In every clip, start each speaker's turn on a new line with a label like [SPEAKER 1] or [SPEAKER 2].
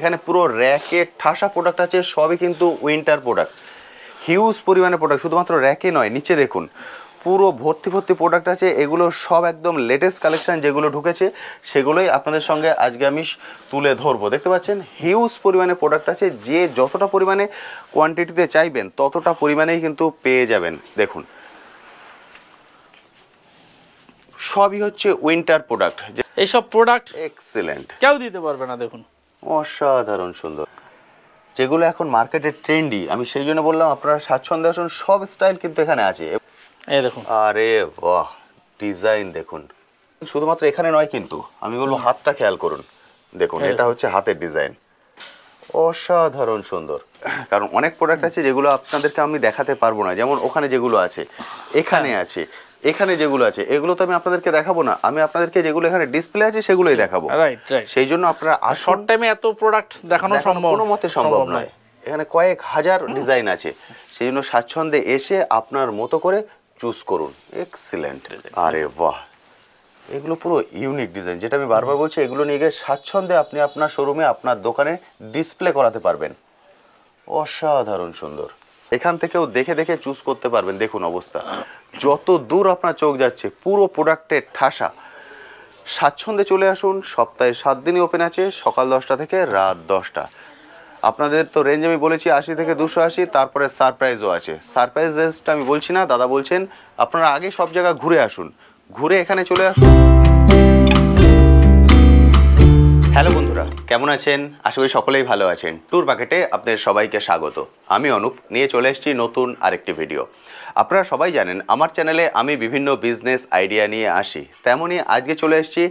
[SPEAKER 1] এখানে পুরো র্যাকে ঠাসা প্রোডাক্ট আছে, সবই কিন্তু উইন্টার প্রোডাক্ট, হিউজ পরিমাণে প্রোডাক্ট। শুধুমাত্র র্যাকে নয়, নিচে দেখুন পুরো ভর্তি ভর্তি প্রোডাক্ট আছে। এগুলো সব একদম লেটেস্ট কালেকশন যেগুলো ঢুকেছে সেগুলোই আপনাদের সঙ্গে আজকে আমি তুলে ধরবো। দেখতে পাচ্ছেন হিউজ পরিমাণে প্রোডাক্ট আছে, যে যতটা পরিমাণে কোয়ান্টিটিতে চাইবেন ততটা পরিমাণেই কিন্তু পেয়ে যাবেন। দেখুন সবই হচ্ছে উইন্টার প্রোডাক্ট।
[SPEAKER 2] এইসব প্রোডাক্ট
[SPEAKER 1] এক্সেলেন্ট,
[SPEAKER 2] কেউ দিতে পারবে না। দেখুন
[SPEAKER 1] অসাধারণ সুন্দর, যেগুলো এখন মার্কেটে ট্রেন্ডি। আমি সেই জন্য বললাম আপনারা স্বাচ্ছন্দ্যে আসুন, সব স্টাইল কিন্তু এখানে আছে।
[SPEAKER 2] এই দেখুন,
[SPEAKER 1] আরে বাহ, ডিজাইন দেখুন। শুধুমাত্র এখানে নয় কিন্তু, আমি বলবো হাতটা খেয়াল করুন। দেখুন এটা হচ্ছে হাতের ডিজাইন, অসাধারণ সুন্দর। কারণ অনেক প্রোডাক্ট আছে যেগুলো আপনাদেরকে আমি দেখাতে পারবো না, যেমন ওখানে যেগুলো আছে, এখানে আছে, এখানে যেগুলো আছে, এগুলো তো আমি আপনাদেরকে দেখাবো না। আমি আপনাদেরকে যেগুলো এখানে ডিসপ্লে আছে সেগুলোই দেখাবো। সেই জন্য আপনারা
[SPEAKER 2] শর্ট টাইমে এত প্রোডাক্ট দেখানো সম্ভব
[SPEAKER 1] কোনো মতে সম্ভব নয়। এখানে কয়েক হাজার ডিজাইন আছে, সেই জন্য স্বাচ্ছন্দ্যে এসে আপনার মতো করে চুজ করুন। এক্সিলেন্ট, আরে বাহ, এগুলো পুরো ইউনিক ডিজাইন, যেটা আমি বারবার বলছি। এগুলো নিয়ে গিয়ে স্বাচ্ছন্দ্যে আপনি আপনার শোরুমে, আপনার দোকানে ডিসপ্লে করাতে পারবেন। অসাধারণ সুন্দর, এখান থেকেও দেখে দেখে চুজ করতে পারবেন। দেখুন অবস্থা, যত দূর আপনার চোখ যাচ্ছে পুরো প্রোডাক্টের ঠাসা। স্বাচ্ছন্দ্যে চলে আসুন, সপ্তাহে 7 দিনই ওপেন আছে, সকাল 10টা থেকে রাত 10টা। আপনাদের তো রেঞ্জ আমি বলেছি 80 থেকে 280, তারপরে সারপ্রাইজও আছে। সারপ্রাইজ রেঞ্জটা আমি বলছি না, দাদা বলছেন আপনারা আগে সব জায়গা ঘুরে আসুন, ঘুরে এখানে চলে আসুন। হ্যালো বন্ধুরা, কেমন আছেন? আশা করি সকলেই ভালো আছেন। ট্যুর প্যাকেটে আপনাদের সবাইকে স্বাগত। আমি অনুপ, নিয়ে চলে এসেছি নতুন আরেকটি ভিডিও। আপনারা সবাই জানেন আমার চ্যানেলে আমি বিভিন্ন বিজনেস আইডিয়া নিয়ে আসি, তেমনই আজকে চলে এসেছি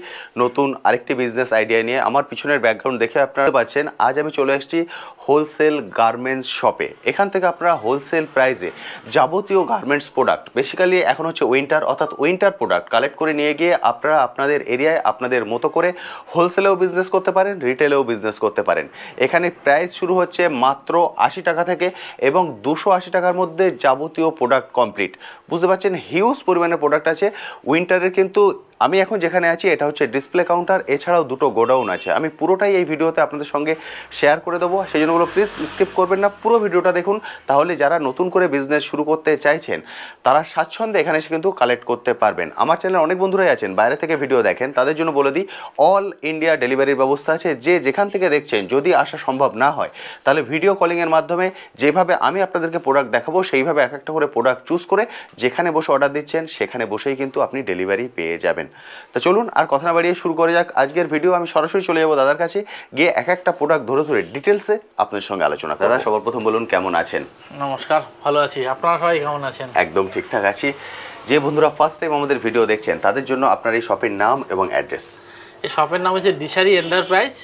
[SPEAKER 1] নতুন আরেকটি বিজনেস আইডিয়া নিয়ে। আমার পিছনের ব্যাকগ্রাউন্ড দেখে আপনারা পাচ্ছেন, আজ আমি চলে এসেছি হোলসেল গার্মেন্টস শপে। এখান থেকে আপনারা হোলসেল প্রাইসে যাবতীয় গার্মেন্টস প্রোডাক্ট, বেসিক্যালি এখন হচ্ছে উইন্টার, অর্থাৎ উইন্টার প্রোডাক্ট কালেক্ট করে নিয়ে গিয়ে আপনারা আপনাদের এরিয়ায় আপনাদের মতো করে হোলসেলেও বিজনেস করতে পারেন, রিটেলেও বিজনেস করতে পারেন। এখানে প্রাইস শুরু হচ্ছে মাত্র 80 টাকা থেকে এবং 280 টাকার মধ্যে যাবতীয় প্রোডাক্ট কমপ্লিট। বুঝতে পারছেন হিউজ পরিমাণে প্রোডাক্ট আছে উইন্টারের। কিন্তু আমি এখন যেখানে আছি এটা হচ্ছে ডিসপ্লে কাউন্টার, এছাড়াও দুটো গোডাউন আছে। আমি পুরোটাই এই ভিডিওতে আপনাদের সঙ্গে শেয়ার করে দেবো, সেই জন্য বলো প্লিজ স্কিপ করবেন না, পুরো ভিডিওটা দেখুন। তাহলে যারা নতুন করে বিজনেস শুরু করতে চাইছেন তারা স্বাচ্ছন্দ্যে এখানে এসে কিন্তু কালেক্ট করতে পারবেন। আমার চ্যানেলে অনেক বন্ধুরাই আছেন বাইরে থেকে ভিডিও দেখেন, তাদের জন্য বলে দিই অল ইন্ডিয়া ডেলিভারির ব্যবস্থা আছে। যে যেখান থেকে দেখছেন, যদি আসা সম্ভব না হয় তাহলে ভিডিও কলিংয়ের মাধ্যমে যেভাবে আমি আপনাদেরকে প্রোডাক্ট দেখাবো সেইভাবে এক একটা করে প্রোডাক্ট চুজ করে যেখানে বসে অর্ডার দিচ্ছেন সেখানে বসেই কিন্তু আপনি ডেলিভারি পেয়ে যাবেন। তো চলুন আর কথা না বাড়িয়ে শুরু করা যাক আজকের ভিডিও। আমি সরাসরি চলে যাবো দাদার কাছে, গিয়ে এক একটা প্রোডাক্ট ধরে ধরে ডিটেলসে আপনাদের সঙ্গে আলোচনা করব। দাদা সবার প্রথম বলুন কেমন আছেন?
[SPEAKER 2] নমস্কার, ভালো আছি। আপনারা সবাই কেমন আছেন?
[SPEAKER 1] একদম ঠিকঠাক আছি। যে বন্ধুরা ফার্স্ট টাইম আমাদের ভিডিও দেখছেন তাদের জন্য আপনার এই শপের নাম এবং অ্যাড্রেস।
[SPEAKER 2] এই শপের নাম হচ্ছে দিশারি এন্টারপ্রাইজ,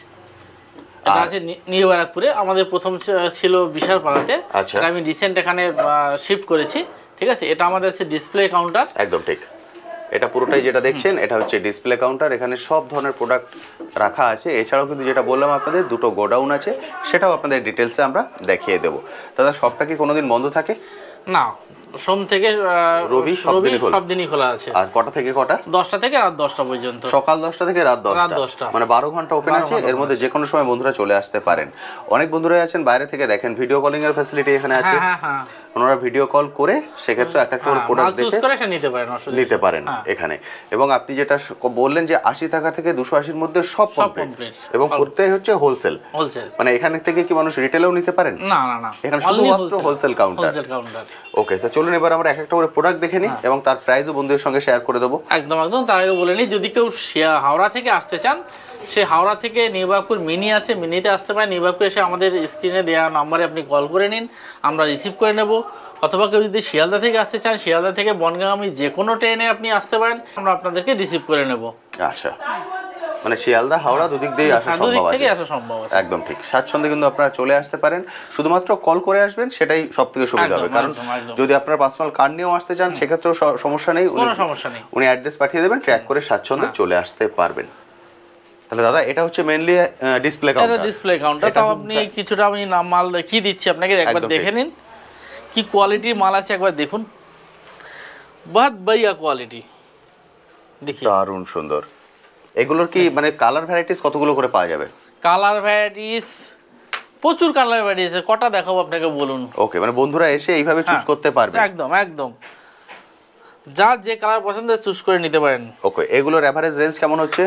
[SPEAKER 2] এটা আছে নিউ ব্যারাকপুরে। আমাদের প্রথম ছিল বিশালপাড়াতে, এটা আমি রিসেন্ট এখানে শিফট করেছি। ঠিক আছে, এটা আমাদের আছে ডিসপ্লে কাউন্টার।
[SPEAKER 1] একদম ঠিক, এটা পুরোটাই যেটা দেখছেন এটা হচ্ছে ডিসপ্লে কাউন্টার। এখানে সব ধরনের প্রোডাক্ট রাখা আছে। এছাড়াও কিন্তু যেটা বললাম আপনাদের দুটো গোডাউন আছে, সেটাও আপনাদের ডিটেলসে আমরা দেখিয়ে দেবো। দাদা শপটা কি কোনোদিন বন্ধ থাকে?
[SPEAKER 2] না, সোম থেকে রবি সব দিনই খোলা আছে।
[SPEAKER 1] আর কটা থেকে কটা?
[SPEAKER 2] 10টা থেকে রাত 10টা পর্যন্ত।
[SPEAKER 1] সকাল 10টা থেকে রাত 10টা, মানে 12 ঘন্টা ওপেন আছে। এর মধ্যে যে কোনো সময় বন্ধুরা চলে আসতে পারেন। অনেক বন্ধুরাই আছেন বাইরে থেকে দেখেন, ভিডিও কলিং এর ফ্যাসিলিটি এখানে আছে। ওনারা ভিডিও কল করে সেক্ষেত্রে একটা করে প্রোডাক্ট দেখে নিতে পারেন এখানে। এবং আপনি যেটা বললেন যে 80 টাকা থেকে 280-র মধ্যে সব কমপ্লিট, এবং প্রত্যেক হচ্ছে হোলসেল। মানে এখানে থেকে কি মানুষ রিটেলেও নিতে পারেন?
[SPEAKER 2] না না না,
[SPEAKER 1] এখানে শুধুমাত্র হোলসেল কাউন্টার। ওকে, তো চলুন এবার আমরা এক একটা করে প্রোডাক্ট দেখে নিই এবং তার প্রাইসও বন্ধুদের সঙ্গে শেয়ার করে দেবো।
[SPEAKER 2] একদম একদম, তার আগে বলে নিই, যদি কেউ হাওড়া থেকে আসতে চান, সে হাওড়া থেকে নিউ ব্যারাকপুর মিনি আছে, মিনিতে আসতে পারেন। নিউ ব্যারাকপুর এসে আমাদের স্ক্রিনে দেওয়া নাম্বারে আপনি কল করে নিন, আমরা রিসিভ করে নেব। অথবা কেউ যদি শিয়ালদা থেকে আসতে চান, শিয়ালদা থেকে বনগাঁগামী যে কোনো ট্রেনে আপনি আসতে পারেন, আমরা আপনাদেরকে রিসিভ করে নেব।
[SPEAKER 1] আচ্ছা, মানে শিয়ালদা হাওড়া দুদিক দিয়ে আসা সম্ভব আছে। একদম ঠিক, স্বাচ্ছন্দ্যে কিন্তু আপনারা চলে আসতে পারেন। শুধুমাত্র কল করে আসবেন, সেটাই সবথেকে সুবিধা হবে। কারণ যদি আপনারা পার্সোনাল কার্ড নিয়েও আসতে চান সেক্ষেত্রেও সমস্যা নেই, উনি অ্যাড্রেস পাঠিয়ে দেবেন, ট্র্যাক করে স্বাচ্ছন্দ্যে চলে আসতে পারবেন। তাহলে দাদা এটা হচ্ছে মেইনলি ডিসপ্লে কাউন্টার।
[SPEAKER 2] এটা ডিসপ্লে কাউন্টার, তাও আপনি কিছুটা আমি মাল দেখিয়ে দিচ্ছি আপনাকে, একবার দেখে নিন কি কোয়ালিটির মাল আছে, একবার দেখুন। বহুত बढ़िया কোয়ালিটি, দেখি
[SPEAKER 1] দারুণ সুন্দর। এগুলোর কি মানে কালার ভ্যারাইটিস কতগুলো করে পাওয়া যাবে?
[SPEAKER 2] কালার ভ্যারাইটিস প্রচুর কালার ভ্যারাইটিস, কটা দেখাবো আপনাকে বলুন?
[SPEAKER 1] ওকে, মানে বন্ধুরা এসে এইভাবে চুজ করতে পারবে।
[SPEAKER 2] একদম একদম, যার যে কালার পছন্দ চুজ করে নিতে পারেন।
[SPEAKER 1] ওকে, এগুলোর এভারেজ রেঞ্জ কেমন হচ্ছে?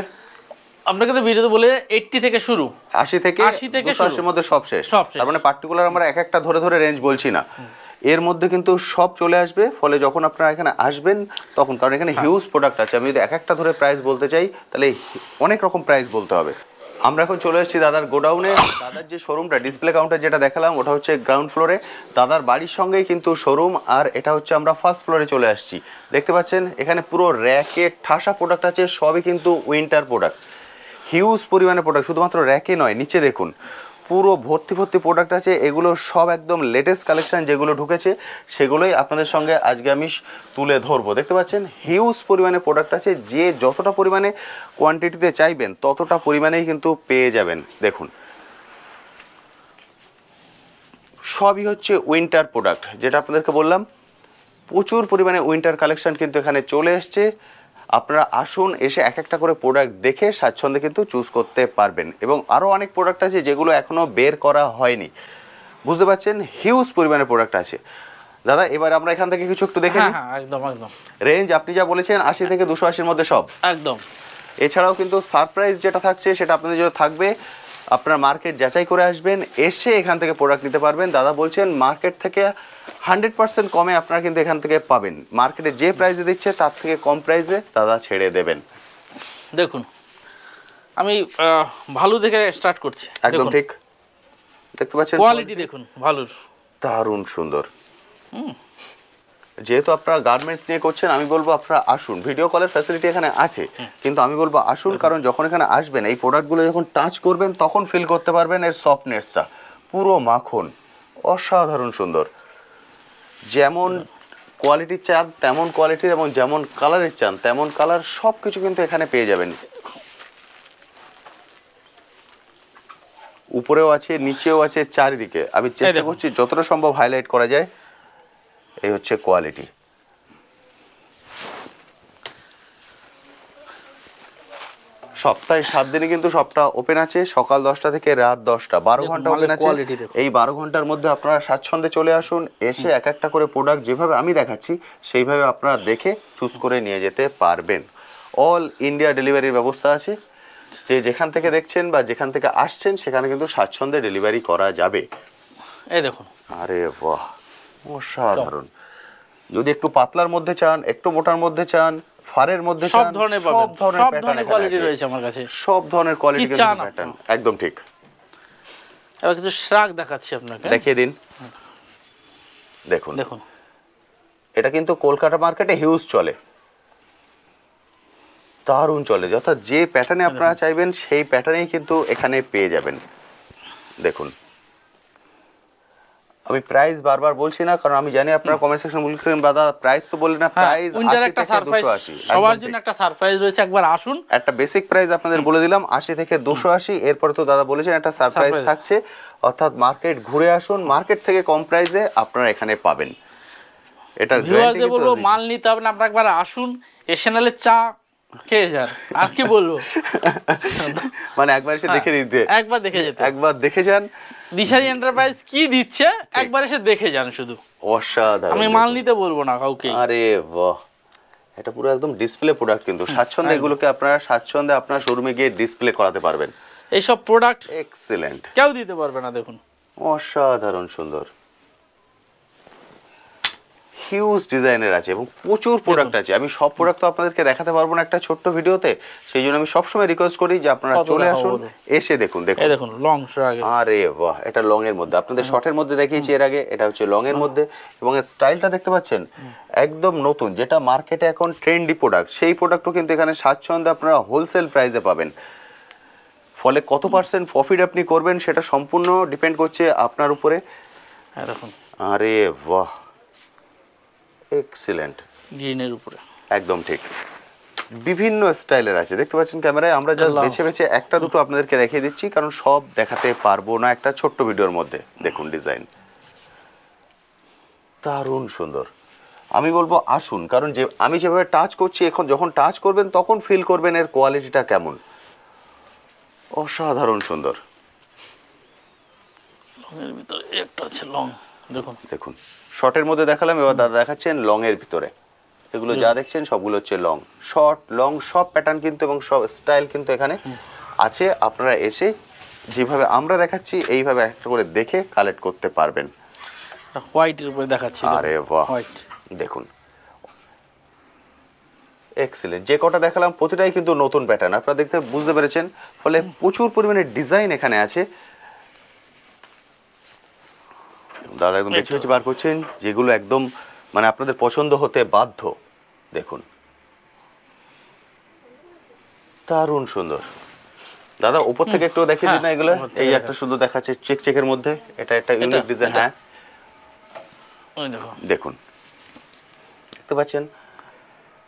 [SPEAKER 2] আপনাকে তো ভিডিওতে বলে 80 থেকে শুরু,
[SPEAKER 1] 80 থেকে 280 এর মধ্যে সব শেষ।
[SPEAKER 2] সব শেষ।
[SPEAKER 1] তার মানে পার্টিকুলার আমরা এক একটা ধরে ধরে রেঞ্জ বলছি না, এর মধ্যে কিন্তু সব চলে আসবে। ফলে যখন আপনারা এখানে আসবেন তখন, কারণ এখানে হিউজ প্রোডাক্ট আছে, আমি যদি এক একটা ধরে প্রাইস বলতে চাই তাহলে অনেক রকম প্রাইস বলতে হবে। আমরা এখন চলে এসেছি দাদার গোডাউনে। দাদার যে শোরুমটা, ডিসপ্লে কাউন্টার যেটা দেখালাম, ওটা হচ্ছে গ্রাউন্ড ফ্লোরে। দাদার বাড়ির সঙ্গেই কিন্তু শোরুম, আর এটা হচ্ছে আমরা ফার্স্ট ফ্লোরে চলে আসছি। দেখতে পাচ্ছেন এখানে পুরো র্যাকে ঠাসা প্রোডাক্ট আছে, সবই কিন্তু উইন্টার প্রোডাক্ট। হিউজ পরিমাণে প্রোডাক্ট, শুধুমাত্র র্যাকে নয়, নিচে দেখুন পুরো ভর্তি ভর্তি প্রোডাক্ট আছে। এগুলো সব একদম লেটেস্ট কালেকশন যেগুলো ঢুকেছে, সেগুলোই আপনাদের সঙ্গে আজকে আমি তুলে ধরবো। দেখতে পাচ্ছেন হিউজ পরিমাণে প্রোডাক্ট আছে, যে যতটা পরিমাণে কোয়ান্টিটিতে চাইবেন ততটা পরিমাণেই কিন্তু পেয়ে যাবেন। দেখুন সবই হচ্ছে উইন্টার প্রোডাক্ট, যেটা আপনাদেরকে বললাম প্রচুর পরিমাণে উইন্টার কালেকশন কিন্তু এখানে চলে এসছে। আপনারা আসুন, এসে এক একটা করে প্রোডাক্ট দেখে স্বাচ্ছন্দ্যে কিন্তু চুজ করতে পারবেন। এবং আরও অনেক প্রোডাক্ট আছে যেগুলো এখনও বের করা হয়নি, বুঝতে পারছেন, হিউজ পরিমাণে প্রোডাক্ট আছে। দাদা এবার আমরা এখান থেকে কিছু একটু দেখে নিই।
[SPEAKER 2] হ্যাঁ একদম একদম,
[SPEAKER 1] রেঞ্জ আপনি যা বলেছেন 80 থেকে 280 মধ্যে সব
[SPEAKER 2] একদম।
[SPEAKER 1] এছাড়াও কিন্তু সারপ্রাইজ যেটা থাকছে সেটা আপনাদের জন্য থাকবে। আপনারা মার্কেট যাচাই করে আসবেন, এসে এখান থেকে প্রোডাক্ট নিতে পারবেন। দাদা বলছেন মার্কেট থেকে 100% কমে আপনারা কিন্তু এখান থেকে পাবেন। মার্কেটে যে প্রাইসে দিচ্ছে তার থেকে কম প্রাইসে দাদা ছেড়ে দেবেন।
[SPEAKER 2] দেখুন আমি ভালো দেখে স্টার্ট করছি।
[SPEAKER 1] একদম ঠিক, দেখতে পাচ্ছেন
[SPEAKER 2] কোয়ালিটি দেখুন ভালোর,
[SPEAKER 1] দারুণ সুন্দর। যেহেতু আপনারা গার্মেন্টস নিয়ে করছেন, আমি বলবো আপনারা আসুন। ভিডিও কলের ফ্যাসিলিটি এখানে আছে, কিন্তু আমি বলবো আসুন, কারণ যখন এখানে আসবেন এই প্রোডাক্টগুলো যখন টাচ করবেন তখন ফিল করতে পারবেন এর সফটনেসটা। পুরো মাখন, অসাধারণ সুন্দর। যেমন কোয়ালিটির চান তেমন কোয়ালিটির, এবং যেমন কালারের চান তেমন কালার, সব কিছু কিন্তু এখানে পেয়ে যাবেন। উপরেও আছে, নিচেও আছে, চারিদিকে। আমি চেষ্টা করছি যতটা সম্ভব হাইলাইট করা যায়। এই হচ্ছে কোয়ালিটি। সপ্তাহে 7 দিনে কিন্তু সবটা ওপেন আছে, সকাল 10টা থেকে রাত 10টা, 12 ঘন্টা ওপেন আছে। এই 12 ঘন্টার মধ্যে আপনারা স্বাচ্ছন্দ্যে চলে আসুন, এসে এক একটা করে প্রোডাক্ট যেভাবে আমি দেখাচ্ছি সেইভাবে আপনারা দেখে চুজ করে নিয়ে যেতে পারবেন। অল ইন্ডিয়া ডেলিভারির ব্যবস্থা আছে, যে যেখান থেকে দেখছেন বা যেখান থেকে আসছেন সেখানে কিন্তু স্বাচ্ছন্দ্যে ডেলিভারি করা যাবে।
[SPEAKER 2] এই দেখুন,
[SPEAKER 1] আরে বাহ, অসাধারণ। যদি একটু পাতলার মধ্যে চান, একটু মোটার মধ্যে চান, ফারের মধ্যে চান,
[SPEAKER 2] সব ধরনের পাবেন, সব ধরনের কোয়ালিটি রয়েছে আমার কাছে,
[SPEAKER 1] সব ধরনের কোয়ালিটি প্যাটার্ন। একদম ঠিক।
[SPEAKER 2] এবার কিছু শ্রাগ দেখাচ্ছি আপনাকে,
[SPEAKER 1] দেখিয়ে দিন। দেখুন
[SPEAKER 2] দেখুন,
[SPEAKER 1] এটা কিন্তু কলকাতা মার্কেটে হিউজ চলে, দারুণ চলে। অর্থাৎ যে প্যাটার্নে আপনারা চাইবেন সেই প্যাটার্নেই কিন্তু এখানে পেয়ে যাবেন। দেখুন আমি প্রাইস বারবার বলছি না, কারণ আমি জানি আপনারা কমেন্ট সেকশনে বলছেন দাদা প্রাইস তো বললেন না। প্রাইস
[SPEAKER 2] উইন্টার একটা সারপ্রাইজ, সবার জন্য একটা সারপ্রাইজ রয়েছে, একবার আসুন।
[SPEAKER 1] একটা বেসিক প্রাইস আপনাদের বলে দিলাম 80 থেকে 280। এরপরে তো দাদা বলেছেন একটা সারপ্রাইজ থাকছে, অর্থাৎ মার্কেট ঘুরে আসুন, মার্কেট থেকে কম প্রাইসে আপনারা এখানে পাবেন। এটা
[SPEAKER 2] ভিউয়ারদের বলবো মাল নিতে হবে না, আপনারা একবার আসুন, এসে নালে চা খেয়ে যান, আর কি বলবো।
[SPEAKER 1] মানে একবার এসে দেখে দিতে,
[SPEAKER 2] একবার দেখে যেতে,
[SPEAKER 1] একবার দেখে যান
[SPEAKER 2] দিশারি এন্টারপ্রাইজ কি দিচ্ছে একবার এসে দেখে যান শুধু।
[SPEAKER 1] অসাধারণ।
[SPEAKER 2] আমি মাল নিতে বলবো না কাউকে।
[SPEAKER 1] আরে বাহ, এটা পুরো একদম ডিসপ্লে প্রোডাক্ট, কিন্তু স্বাচ্ছন্দ্যে এগুলোকে আপনারা স্বাচ্ছন্দ্যে আপনার শোরুমে গিয়ে ডিসপ্লে করাতে পারবেন।
[SPEAKER 2] এইসব প্রোডাক্ট
[SPEAKER 1] এক্সিলেন্ট,
[SPEAKER 2] কেউ দিতে পারবে না। দেখুন
[SPEAKER 1] অসাধারণ সুন্দর, হিউজ ডিজাইনের আছে এবং প্রচুর প্রোডাক্ট আছে। আমি সব প্রোডাক্ট তো আপনাদেরকে দেখাতে পারবো না একটা ছোট্ট ভিডিওতে, সেই জন্য আমি সবসময় রিকোয়েস্ট করি যে আপনারা চলে আসুন, এসে দেখুন। দেখুন,
[SPEAKER 2] এই দেখুন লং শ্রাগ।
[SPEAKER 1] আরে বাহ, এটা লং এর মধ্যে, আপনাদের শর্টের মধ্যে দেখিয়েছি এর আগে, এটা হচ্ছে লং এর মধ্যে। এবং এর স্টাইলটা দেখতে পাচ্ছেন একদম নতুন, যেটা মার্কেটে এখন ট্রেন্ডি প্রোডাক্ট, সেই প্রোডাক্টও কিন্তু এখানে স্বাচ্ছন্দ্যে আপনারা হোলসেল প্রাইসে পাবেন। ফলে কত পার্সেন্ট প্রফিট আপনি করবেন সেটা সম্পূর্ণ ডিপেন্ড করছে আপনার উপরে।
[SPEAKER 2] দেখুন,
[SPEAKER 1] আরে বাহ, এক্সিলেন্ট,
[SPEAKER 2] গ্রিনের উপরে
[SPEAKER 1] একদম ঠিক। বিভিন্ন স্টাইলের আছে, দেখতে পাচ্ছেন ক্যামেরায়। আমরা জাস্ট বেছে বেছে একটা দুটো আপনাদেরকে দেখিয়ে দিচ্ছি, কারণ সব দেখাতে পারবো না একটা ছোট্ট ভিডিওর মধ্যে। দেখুন ডিজাইন দারুণ সুন্দর। আমি বলবো আসুন, কারণ যে আমি যেভাবে টাচ করছি, এখন যখন টাচ করবেন তখন ফিল করবেন এর কোয়ালিটিটা কেমন। অসাধারণ সুন্দর।
[SPEAKER 2] এর ভিতরে একটা আছে লং, দেখুন
[SPEAKER 1] দেখুন শর্টের মধ্যে দেখালাম, এবার দাদা দেখাচ্ছেন লং এর ভিতরে। এগুলো যা দেখছেন সবগুলো হচ্ছে লং, শর্ট লং সব প্যাটার্ন কিন্তু এবং সব স্টাইল কিন্তু এখানে আছে। আপনারা এসে যেভাবে আমরা দেখাচ্ছি এইভাবে একটা করে দেখে কালেক্ট করতে পারবেন।
[SPEAKER 2] হোয়াইটের উপরে দেখাচ্ছি,
[SPEAKER 1] আরে বাহ,
[SPEAKER 2] হোয়াইট
[SPEAKER 1] দেখুন এক্সিলেন্ট। যে কটা দেখালাম প্রতিটাই কিন্তু নতুন প্যাটার্ন, আপনারা দেখতে বুঝতে পেরেছেন। ফলে প্রচুর পরিমাণে ডিজাইন এখানে আছে। দাদা একদম বেছে বেছে বার করছেন যেগুলো একদম মানে আপনাদের পছন্দ হতে বাধ্য। দেখুন দারুণ সুন্দর। দাদা উপর থেকে একটু দেখিয়ে দিন না এগুলো। এই একটা শুধু দেখাচ্ছে চেক চেকের মধ্যে, এটা একটা ইউনিক ডিজাইন। হ্যাঁ দেখুন, দেখতে পাচ্ছেন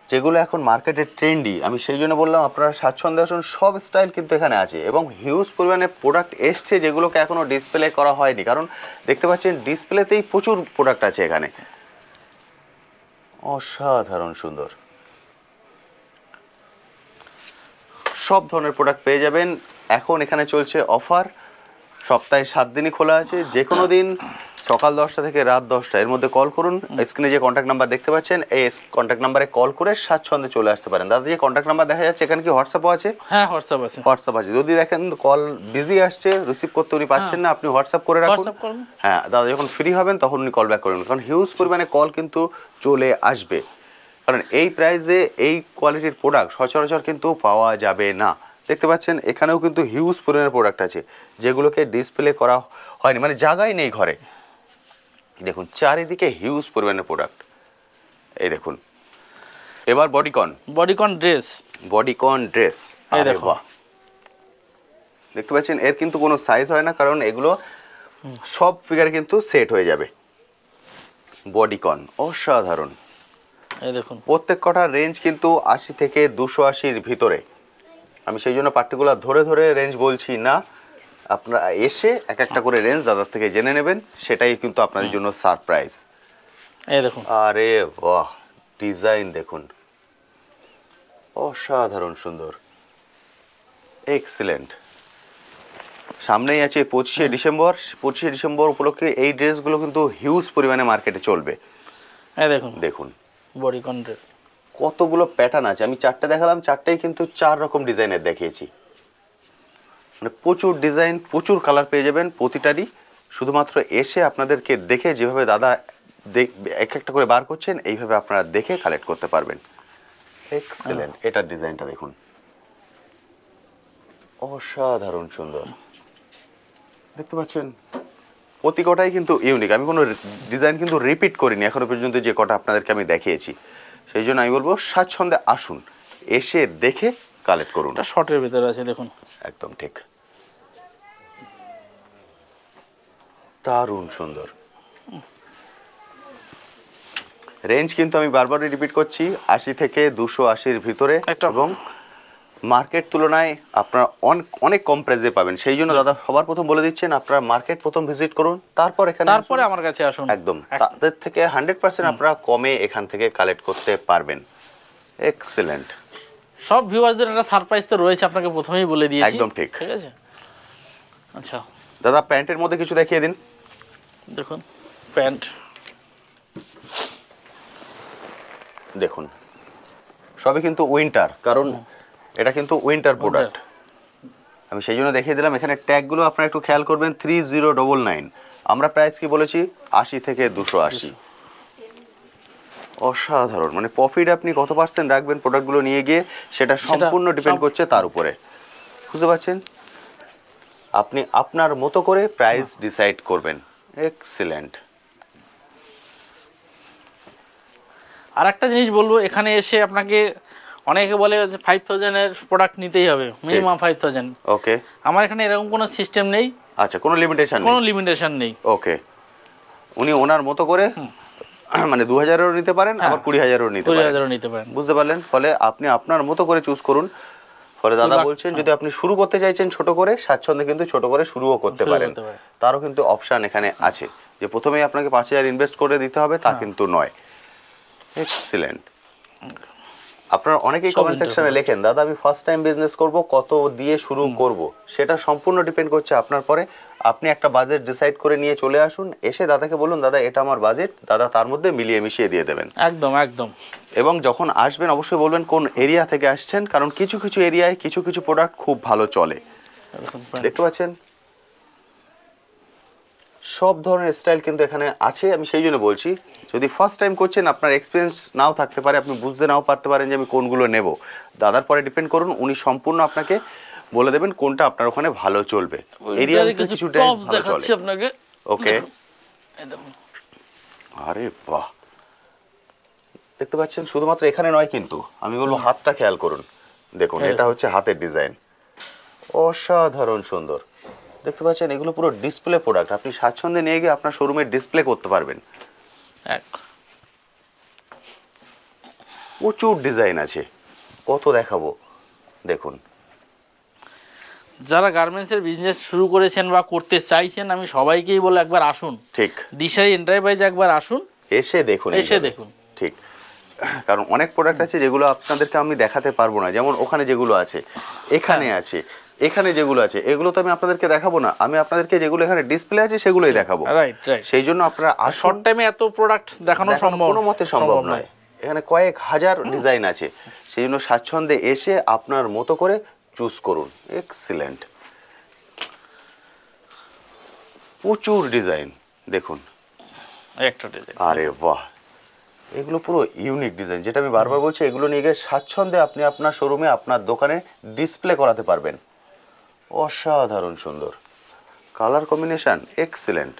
[SPEAKER 1] যেগুলো এখন মার্কেটে ট্রেন্ডি, আমি সেই জন্য বললাম আপনারা স্বাচ্ছন্দ্যে আসুন। সব স্টাইল কিন্তু এখানে আছে এবং হিউজ পরিমাণে প্রোডাক্ট এসছে যেগুলোকে এখনও ডিসপ্লে করা হয়নি, কারণ দেখতে পাচ্ছেন ডিসপ্লেতেই প্রচুর প্রোডাক্ট আছে এখানে। অসাধারণ সুন্দর, সব ধরনের প্রোডাক্ট পেয়ে যাবেন। এখন এখানে চলছে অফার, সপ্তাহে 7 দিনই খোলা আছে। যে কোনো দিন সকাল 10টা থেকে রাত 10টা এর মধ্যে কল করুন। স্ক্রিনে যে কন্ট্যাক্ট নাম্বার দেখতে পাচ্ছেন এই কন্ট্যাক্ট নাম্বারে কল করে স্বাচ্ছন্দ্যে চলে আসতে পারেন। দাদা যে কন্ট্যাক্ট নাম্বার দেখা যাচ্ছে এখানে কি হোয়াটসঅ্যাপও আছে?
[SPEAKER 2] হ্যাঁ হোয়াটসঅ্যাপ আছে।
[SPEAKER 1] হোয়াটসঅ্যাপ আছে, যদি দেখেন কল বিজি আসছে, রিসিভ করতে উনি পাচ্ছেন না, আপনি হোয়াটসঅ্যাপ করে রাখুন। হ্যাঁ দাদা যখন ফ্রি হবেন তখন উনি কল ব্যাক করবেন, কারণ হিউজ পরিমাণে কল কিন্তু চলে আসবে। কারণ এই প্রাইসে এই কোয়ালিটির প্রোডাক্ট সচরাচর কিন্তু পাওয়া যাবে না। দেখতে পাচ্ছেন এখানেও কিন্তু হিউজ পরিমাণের প্রোডাক্ট আছে যেগুলোকে ডিসপ্লে করা হয়নি, মানে জায়গাই নেই ঘরে। দেখুন চারিদিকে হিউজ পরিমাণের প্রোডাক্ট। এই দেখুন এবার বডিকন ড্রেস। দেখতে পাচ্ছেন এর কিন্তু কোনো সাইজ হয় না, কারণ এগুলো সব ফিগারে কিন্তু সেট হয়ে যাবে। বডিকন অসাধারণ।
[SPEAKER 2] এই দেখুন
[SPEAKER 1] প্রত্যেক কটার রেঞ্জ কিন্তু 80 থেকে 280-র ভিতরে। আমি সেই জন্য পার্টিকুলার ধরে ধরে রেঞ্জ বলছি না, আপনারা এসে এক একটা করে রেঞ্জ দাদার থেকে জেনে নেবেন, সেটাই কিন্তু আপনাদের জন্য সারপ্রাইজ।
[SPEAKER 2] এই দেখুন
[SPEAKER 1] আরে বাহ, ডিজাইন দেখুন অসাধারণ সুন্দর, এক্সিলেন্ট। সামনেই আছে 25শে ডিসেম্বর। 25শে ডিসেম্বর উপলক্ষে এই ড্রেসগুলো কিন্তু হিউজ পরিমাণে মার্কেটে চলবে।
[SPEAKER 2] এই দেখুন
[SPEAKER 1] দেখুন
[SPEAKER 2] বডিকন ড্রেস
[SPEAKER 1] কতগুলো প্যাটার্ন আছে। আমি 4টে দেখালাম, 4টেই কিন্তু 4 রকম ডিজাইনের দেখিয়েছি। মানে প্রচুর ডিজাইন, প্রচুর কালার পেয়ে যাবেন প্রতিটারই। শুধুমাত্র এসে আপনাদেরকে দেখে যেভাবে দাদা এক একটা করে বার করছেন এইভাবে আপনারা দেখে কালেক্ট করতে পারবেন। এক্সেলেন্ট। এটার ডিজাইনটা দেখুন অসাধারণ সুন্দর। দেখতে পাচ্ছেন প্রতি কটাই কিন্তু ইউনিক। আমি কোনো ডিজাইন কিন্তু রিপিট করিনি এখনো পর্যন্ত, যে কটা আপনাদেরকে আমি দেখিয়েছি। সেই জন্য আমি বলবো স্বাচ্ছন্দ্যে আসুন, এসে দেখে কালেক্ট করুন।
[SPEAKER 2] এটা শর্টের ভিতরে আছে দেখুন,
[SPEAKER 1] একদম ঠিক, দারুণ সুন্দর। রেঞ্জ কিন্তু আমি বারবারই রিপিট করছি 80 থেকে 280-র ভিতরে, এবং মার্কেট তুলনায় আপনারা অনেক কম প্রাইসে পাবেন। সেই জন্য দাদা সবার প্রথম বলে দিচ্ছেন আপনারা মার্কেট প্রথম ভিজিট করুন, তারপর এখানে
[SPEAKER 2] তারপরে আমার কাছে আসুন।
[SPEAKER 1] একদম তাদের থেকে 100% আপনারা কমে এখান থেকে কালেক্ট করতে পারবেন। এক্সেলেন্ট।
[SPEAKER 2] সব ভিউয়ারদের একটা সারপ্রাইজ তো রয়েছে, আপনাকে প্রথমেই বলে দিয়েছি।
[SPEAKER 1] একদম ঠিক,
[SPEAKER 2] ঠিক আছে। আচ্ছা
[SPEAKER 1] দাদা প্যান্টের মধ্যে কিছু দেখিয়ে দিন।
[SPEAKER 2] দেখুন প্যান্ট
[SPEAKER 1] দেখুন সবই কিন্তু উইন্টার, কারণ এটা কিন্তু উইন্টার প্রোডাক্ট। আমি সেই জন্য দেখিয়ে দিলাম। এখানে ট্যাগগুলো আপনারা একটু খেয়াল করবেন, 3099। আমরা প্রাইস কি বলেছি 80 থেকে 280। অসাধারণ, মানে প্রফিট আপনি কত পার্সেন্ট রাখবেন প্রোডাক্টগুলো নিয়ে গিয়ে সেটা সম্পূর্ণ ডিপেন্ড করছে তার উপরে। বুঝতে পারছেন? আপনি আপনার মতো করে প্রাইস ডিসাইড করবেন। এক্সিলেন্ট।
[SPEAKER 2] আর একটা জিনিস বলবো, এখানে এসে আপনাকে অনেকে বলে যে 5000-এর প্রোডাক্ট নিতেই হবে, মিনিমাম 5000।
[SPEAKER 1] ওকে,
[SPEAKER 2] আমার এখানে এরকম কোনো সিস্টেম নেই।
[SPEAKER 1] আচ্ছা, কোনো লিমিটেশন নেই?
[SPEAKER 2] কোনো লিমিটেশন নেই।
[SPEAKER 1] ওকে, উনি ওনার মতো করে মানে 2000-এরও নিতে পারেন, আবার 20000-এরও নিতে পারেন। বুঝতে পারলেন? ফলে আপনি আপনার মতো করে চুজ করুন। ফলে দাদা বলছেন যদি আপনি শুরু করতে চাইছেন ছোট করে, স্বাচ্ছন্দ্যে কিন্তু ছোট করে শুরুও করতে পারেন। তারও কিন্তু অপশান এখানে আছে, যে প্রথমেই আপনাকে 5000 ইনভেস্ট করে দিতে হবে তা কিন্তু নয়। এক্সিলেন্ট। আপনারা অনেকেই
[SPEAKER 2] সব
[SPEAKER 1] কমেন্ট সেকশনে
[SPEAKER 2] interview।
[SPEAKER 1] লেখেন দাদা আমি ফার্স্ট টাইম বিজনেস করব, কত দিয়ে শুরু করব, সেটা সম্পূর্ণ ডিপেন্ড করছে আপনার পরে। আপনি একটা বাজেট ডিসাইড করে নিয়ে চলে আসুন, এসে দাদাকে বলুন দাদা এটা আমার বাজেট, দাদা তার মধ্যে মিলিয়ে মিশিয়ে দিয়ে দেবেন।
[SPEAKER 2] একদম একদম।
[SPEAKER 1] এবং যখন আসবেন অবশ্যই বলবেন কোন এরিয়া থেকে আসছেন, কারণ কিছু কিছু এরিয়ায় কিছু কিছু প্রোডাক্ট খুব ভালো চলে।
[SPEAKER 2] দেখুন
[SPEAKER 1] দেখতে পাচ্ছেন সব ধরনের স্টাইল কিন্তু এখানে আছে। আমি সেই জন্য বলছি যদি ফার্স্ট টাইম করছেন আপনার এক্সপিরিয়েন্স নাও থাকতে পারে, আপনি বুঝতে নাও পারতে পারেন যে আমি কোনগুলো নেব, দাদার পরে ডিপেন্ড করুন, উনি সম্পূর্ণ আপনাকে বলে দেবেন কোনটা আপনার ওখানে ভালো চলবে। এরিয়া
[SPEAKER 2] কিছু
[SPEAKER 1] কিছু
[SPEAKER 2] টপ
[SPEAKER 1] ড্রেস ভালো
[SPEAKER 2] দেখাচ্ছি
[SPEAKER 1] চলে।
[SPEAKER 2] আপনাকে।
[SPEAKER 1] ওকে,
[SPEAKER 2] এই দেখুন
[SPEAKER 1] আরে বাহ, দেখতে পাচ্ছেন শুধুমাত্র এখানে নয় কিন্তু আমি বলবো হাতটা খেয়াল করুন। দেখুন এটা হচ্ছে হাতের ডিজাইন, অসাধারণ সুন্দর। দেখতে পাচ্ছেন এগুলো পুরো ডিসপ্লে প্রোডাক্ট, আপনি স্বাচ্ছন্দ্যে নিয়ে গিয়ে আপনার শোরুমে ডিসপ্লে করতে পারবেন।
[SPEAKER 2] এক
[SPEAKER 1] প্রচুর ডিজাইন আছে, কত দেখাবো। দেখুন
[SPEAKER 2] যারা গার্মেন্টসের বিজনেস শুরু করেছেন বা করতে চাইছেন, আমি সবাইকেই বলে একবার আসুন,
[SPEAKER 1] ঠিক,
[SPEAKER 2] দিশারি এন্টারপ্রাইজে একবার আসুন,
[SPEAKER 1] এসে দেখুন,
[SPEAKER 2] এসে
[SPEAKER 1] এইভাবে।
[SPEAKER 2] দেখুন।
[SPEAKER 1] ঠিক, কারণ অনেক প্রোডাক্ট আছে যেগুলো আপনাদেরকে আমি দেখাতে পারবো না, যেমন ওখানে যেগুলো আছে, এখানে আছে, এখানে যেগুলো আছে, এগুলো তো আমি আপনাদেরকে দেখাবো না, আমি আপনাদেরকে যেগুলো এখানে ডিসপ্লে আছে সেগুলোই দেখাবো।
[SPEAKER 2] Right right.
[SPEAKER 1] সেই জন্য আপনারা
[SPEAKER 2] শর্ট টাইমে এত প্রোডাক্ট দেখানো সম্ভব
[SPEAKER 1] কোনো মতে সম্ভব নয়, এখানে কয়েক হাজার ডিজাইন আছে, সেই জন্য স্বাচ্ছন্দ্যে এসে আপনার মতো করে চুজ করুন। এক্সিলেন্ট, প্রচুর ডিজাইন দেখুন।
[SPEAKER 2] একটা ডিজাইন।
[SPEAKER 1] আরে বাহ, এগুলো পুরো ইউনিক ডিজাইন, যেটা আমি বারবার বলছি, এগুলো নিয়ে গিয়ে স্বাচ্ছন্দ্যে আপনি আপনার শোরুমে আপনার দোকানে ডিসপ্লে করাতে পারবেন। অসাধারণ সুন্দর কালার কম্বিনেশন, এক্সিলেন্ট,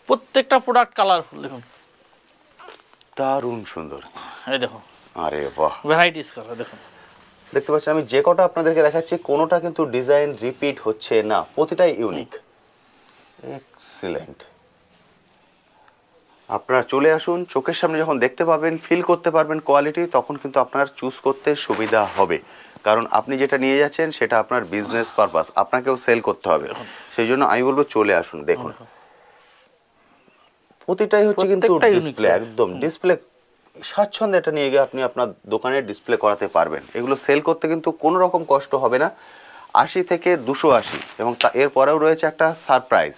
[SPEAKER 2] প্রত্যেকটা প্রোডাক্ট কালারফুল দেখুন,
[SPEAKER 1] দারুণ সুন্দর।
[SPEAKER 2] এই দেখুন
[SPEAKER 1] আরে বাহ,
[SPEAKER 2] ভ্যারাইটিস কালার দেখুন।
[SPEAKER 1] দেখতে পাচ্ছেন আমি যে কটা আপনাদেরকে দেখাচ্ছি কোনোটা কিন্তু ডিজাইন রিপিট হচ্ছে না, প্রতিটাই ইউনিক। এক্সিলেন্ট, আপনারা চলে আসুন, চোখের সামনে যখন দেখতে পাবেন, ফিল করতে পারবেন কোয়ালিটি, তখন কিন্তু আপনার চুজ করতে সুবিধা হবে। কারণ আপনি যেটা নিয়ে যাচ্ছেন সেটা আপনার বিজনেস পারপাস, আপনাকেও সেল করতে হবে, সেই জন্য আমি বলবো চলে আসুন। দেখুন প্রতিটাই হচ্ছে কিন্তু
[SPEAKER 2] প্রত্যেকটা unique
[SPEAKER 1] ডিসপ্লে, একদম ডিসপ্লে, স্বাচ্ছন্দ্যে এটা নিয়ে গিয়ে আপনি আপনার দোকানে ডিসপ্লে করাতে পারবেন। এগুলো সেল করতে কিন্তু কোনো রকম কষ্ট হবে না। 80 থেকে 280 এবং এরপরেও রয়েছে একটা সারপ্রাইজ,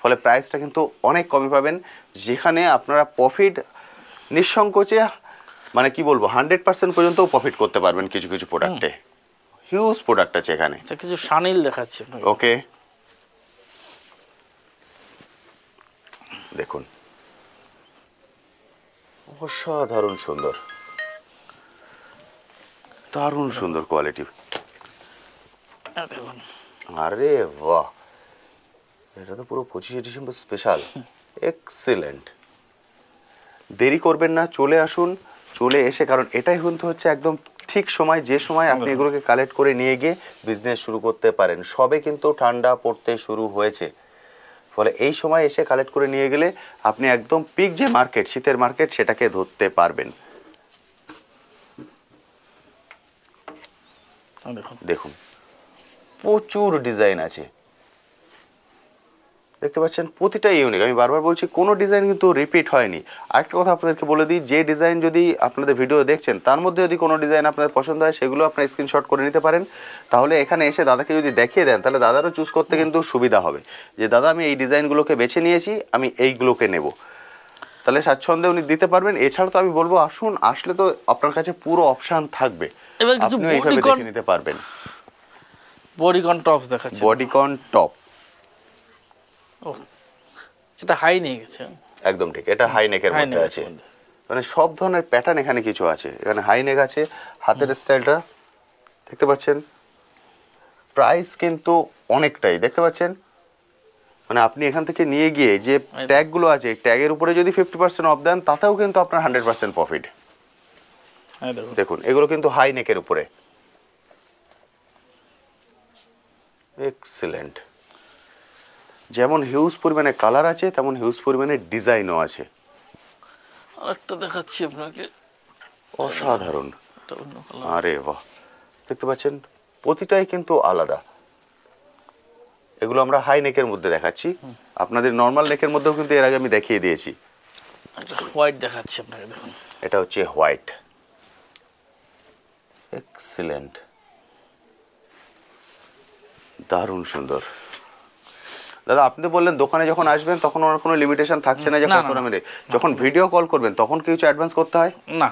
[SPEAKER 1] ফলে প্রাইসটা কিন্তু অনেক কমে পাবেন, যেখানে আপনারা প্রফিট নিঃসংকোচে, মানে কি বলবো 100% পর্যন্ত প্রফিট করতে পারবেন কিছু কিছু প্রোডাক্টে। হিউজ প্রোডাক্ট আছে এখানে।
[SPEAKER 2] আচ্ছা কিছু শানিল দেখাচ্ছি আপনাকে।
[SPEAKER 1] ওকে, দেখুন অসাধারণ সুন্দর, দারুণ সুন্দর কোয়ালিটি।
[SPEAKER 2] এই দেখুন
[SPEAKER 1] আরে বাহ, এটা তো পুরো 25শে ডিসেম্বর স্পেশাল। এক্সিলেন্ট, দেরি করবেন না, চলে আসুন, চলে এসে, কারণ এটাই কিন্তু হচ্ছে একদম ঠিক সময়, যে সময় আপনি এগুলোকে কালেক্ট করে নিয়ে গিয়ে বিজনেস শুরু করতে পারেন। সবে কিন্তু ঠান্ডা পড়তে শুরু হয়েছে, ফলে এই সময় এসে কালেক্ট করে নিয়ে গেলে আপনি একদম পিক যে মার্কেট, শীতের মার্কেট, সেটাকে ধরতে পারবেন।
[SPEAKER 2] এই দেখুন
[SPEAKER 1] দেখুন প্রচুর ডিজাইন আছে, দেখতে পাচ্ছেন প্রতিটা ইউনিক। আমি বারবার বলছি কোনো ডিজাইন কিন্তু রিপিট হয়নি। আরেকটা কথা আপনাদেরকে বলে দিই, যে ডিজাইন যদি আপনাদের ভিডিও দেখছেন তার মধ্যে যদি কোনো ডিজাইন আপনাদের পছন্দ হয় সেগুলো আপনারা স্ক্রিনশট করে নিতে পারেন, তাহলে এখানে এসে দাদাকে যদি দেখিয়ে দেন তাহলে দাদারও চুজ করতে কিন্তু সুবিধা হবে, যে দাদা আমি এই ডিজাইনগুলোকে বেছে নিয়েছি, আমি এইগুলোকে নেব, তাহলে স্বাচ্ছন্দ্যে উনি দিতে পারবেন। এছাড়া তো আমি বলবো আসুন, আসলে তো আপনার কাছে পুরো অপশান থাকবে,
[SPEAKER 2] এবার কিছু
[SPEAKER 1] আপনিও এইভাবে
[SPEAKER 2] bodycon
[SPEAKER 1] দেখে নিতে পারবেন।
[SPEAKER 2] বডিকন টপস দেখাচ্ছি।
[SPEAKER 1] বডিকন টপ,
[SPEAKER 2] ও এটা হাই নিয়ে গেছে,
[SPEAKER 1] একদম ঠিক, এটা হাই নেকের
[SPEAKER 2] হাই
[SPEAKER 1] মধ্যে
[SPEAKER 2] নেক
[SPEAKER 1] আছে, মানে সব ধরনের প্যাটার্ন এখানে কিছু আছে। এখানে হাই নেক আছে, হাতের স্টাইলটা দেখতে পাচ্ছেন, প্রাইস কিন্তু অনেকটাই, দেখতে পাচ্ছেন, মানে আপনি এখান থেকে নিয়ে গিয়ে যে ট্যাগগুলো আছে, ট্যাগের উপরে যদি 50% অফ দেন তাতেও কিন্তু আপনার 100% প্রফিট। দেখুন এগুলো কিন্তু হাই নেকের উপরে, এক্সিলেন্ট, যেমন হিউজ পরিমাণে কালার আছে তেমন হিউজ পরিমাণে ডিজাইনও আছে।
[SPEAKER 2] আরেকটা দেখাচ্ছি আপনাকে,
[SPEAKER 1] অসাধারণ,
[SPEAKER 2] এটা অন্য কালার।
[SPEAKER 1] আরে বাহ, দেখতে পাচ্ছেন প্রতিটাই কিন্তু আলাদা। এগুলো আমরা হাই নেকের মধ্যে দেখাচ্ছি, আপনাদের নর্মাল নেকের মধ্যেও কিন্তু এর আগে আমি দেখিয়ে দিয়েছি।
[SPEAKER 2] একটা হোয়াইট দেখাচ্ছি আপনাকে, দেখুন
[SPEAKER 1] এটা হচ্ছে হোয়াইট, এক্সিলেন্ট, দারুণ সুন্দর। দাদা আপনি তো বললেন দোকানে যখন আসবেন তখন ওনার কোনো লিমিটেশন থাকছে না যে
[SPEAKER 2] না,
[SPEAKER 1] কত
[SPEAKER 2] না,
[SPEAKER 1] দামের, যখন ভিডিও কল করবেন তখন কি কিছু অ্যাডভান্স করতে হয়?
[SPEAKER 2] না,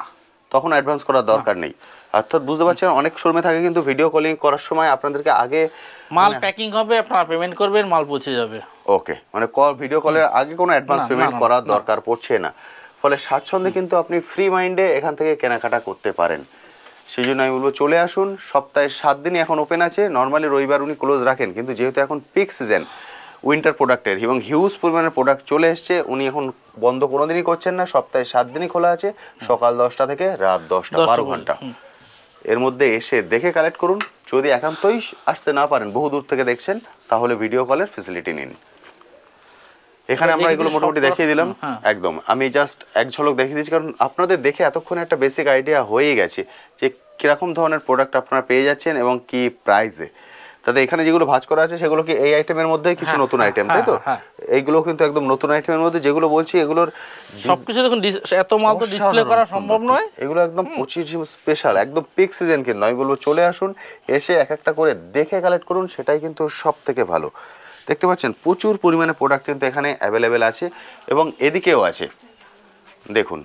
[SPEAKER 1] তখন অ্যাডভান্স করার দরকার নেই। অর্থাৎ বুঝতে পারছেন অনেক শোরুমে থাকে কিন্তু ভিডিও কলিং করার সময় আপনাদেরকে আগে
[SPEAKER 2] মাল প্যাকিং হবে, আপনারা পেমেন্ট করবেন, মাল পৌঁছে যাবে।
[SPEAKER 1] ওকে, মানে কল ভিডিও কলের আগে কোনো অ্যাডভান্স
[SPEAKER 2] না,
[SPEAKER 1] পেমেন্ট
[SPEAKER 2] না,
[SPEAKER 1] করার
[SPEAKER 2] না।
[SPEAKER 1] দরকার পড়ছে না, ফলে স্বাচ্ছন্দ্যে কিন্তু আপনি ফ্রি মাইন্ডে এখান থেকে কেনাকাটা করতে পারেন। সেই জন্য আমি বলবো চলে আসুন, সপ্তাহে 7 দিনই এখন ওপেন আছে। নর্মালি রবিবার উনি ক্লোজ রাখেন, কিন্তু যেহেতু এখন পিক সিজন উইন্টার প্রোডাক্টের এবং হিউজ পরিমাণের প্রোডাক্ট চলে এসছে, উনি এখন বন্ধ কোনো দিনই করছেন না। সপ্তাহে 7 দিনই খোলা আছে, সকাল 10টা থেকে রাত 10টা, 12 ঘন্টা। এর মধ্যে এসে দেখে কালেক্ট করুন। যদি একান্তই আসতে না পারেন, বহু দূর থেকে দেখছেন, তাহলে ভিডিও কলের ফেসিলিটি নিন। এখানে আমরা এগুলো মোটামুটি দেখিয়ে দিলাম। একদম আমি জাস্ট এক ঝলক দেখিয়ে দিচ্ছি, কারণ আপনাদের দেখে এতক্ষণে একটা বেসিক আইডিয়া হয়ে গেছে যে কিরকম ধরনের প্রোডাক্ট আপনারা পেয়ে যাচ্ছেন এবং কি প্রাইসে। তাতে এখানে যেগুলো ভাঁজ করা আছে সেগুলো কি এই আইটেমের মধ্যে কিছু নতুন আইটেম, তাই তো? এইগুলো কিন্তু একদম নতুন আইটেমের মধ্যে, যেগুলো বলছি এগুলোর
[SPEAKER 2] সবকিছু দেখুন, এত মাল তো ডিসপ্লে করা সম্ভব নয়।
[SPEAKER 1] এগুলো একদম 25 স্পেশাল, একদম পিক সিজন। কিন্তু আমি বলবো চলে আসুন, এসে এক একটা করে দেখে কালেক্ট করুন, সেটাই কিন্তু সব থেকে ভালো। দেখতে পাচ্ছেন প্রচুর পরিমাণে প্রোডাক্ট কিন্তু এখানে অ্যাভেলেবেল আছে এবং এদিকেও আছে। দেখুন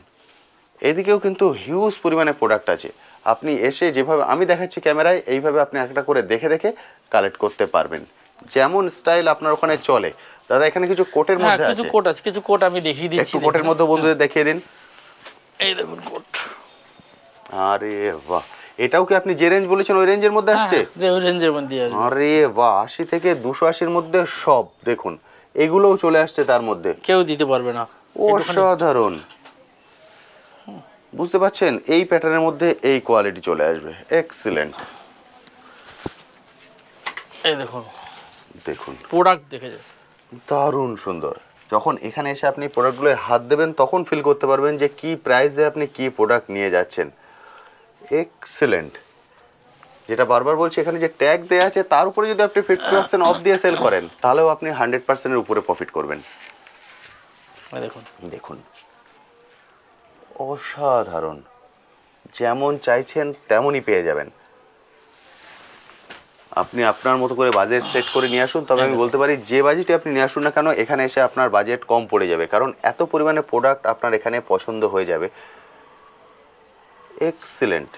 [SPEAKER 1] এদিকেও কিন্তু হিউজ পরিমাণে প্রোডাক্ট আছে। আপনি এসে যেভাবে আমি দেখাচ্ছি ক্যামেরায়, এইভাবে আপনি একটা করে দেখে দেখে কালেক্ট করতে পারবেন, যেমন স্টাইল আপনার ওখানে চলে। দাদা এখানে কিছু কোটের মধ্যে
[SPEAKER 2] কিছু
[SPEAKER 1] আছে,
[SPEAKER 2] কোট আছে, কিছু কোট আমি দেখিয়ে দিচ্ছি।
[SPEAKER 1] একটু কোটের মধ্যে বন্ধুদের দেখিয়ে দিন।
[SPEAKER 2] এই দেখুন কোট।
[SPEAKER 1] আরে বাহ, এটাও কি আপনি যে রেঞ্জ বলেছেন ওই রেঞ্জের মধ্যে আসছে?
[SPEAKER 2] ওই রেঞ্জের মধ্যে আসবে।
[SPEAKER 1] আরে বাহ, 80 থেকে 280-র মধ্যে সব দেখুন, এগুলোও চলে আসছে তার মধ্যে।
[SPEAKER 2] কেউ দিতে পারবে না।
[SPEAKER 1] অসাধারণ, বুঝতে পাচ্ছেন এই প্যাটার্নের মধ্যে এই কোয়ালিটি চলে আসবে। এক্সিলেন্ট,
[SPEAKER 2] এই দেখুন
[SPEAKER 1] দেখুন
[SPEAKER 2] প্রোডাক্ট দেখে যান,
[SPEAKER 1] দারুণ সুন্দর। যখন এখানে এসে আপনি প্রোডাক্টগুলো হাত দেবেন তখন ফিল করতে পারবেন যে কি প্রাইসে আপনি কি প্রোডাক্ট নিয়ে যাচ্ছেন। এক্সিলেন্ট, যেটা বারবার বলছি, এখানে যে ট্যাগ দেওয়া আছে তার উপরে যদি আপনি 50% অফ দিয়ে সেল করেন, তাহলেও আপনি 100%-এর উপরে প্রফিট করবেন।
[SPEAKER 2] দেখুন
[SPEAKER 1] দেখুন অসাধারণ, যেমন চাইছেন তেমনই পেয়ে যাবেন। আপনি আপনার মতো করে বাজেট সেট করে নিয়ে আসুন। তবে আমি বলতে পারি যে বাজেটে আপনি নিয়ে আসুন না কেন, এখানে এসে আপনার বাজেট কম পড়ে যাবে, কারণ এত পরিমাণে প্রোডাক্ট আপনার এখানে পছন্দ হয়ে যাবে। এক্সিলেন্ট,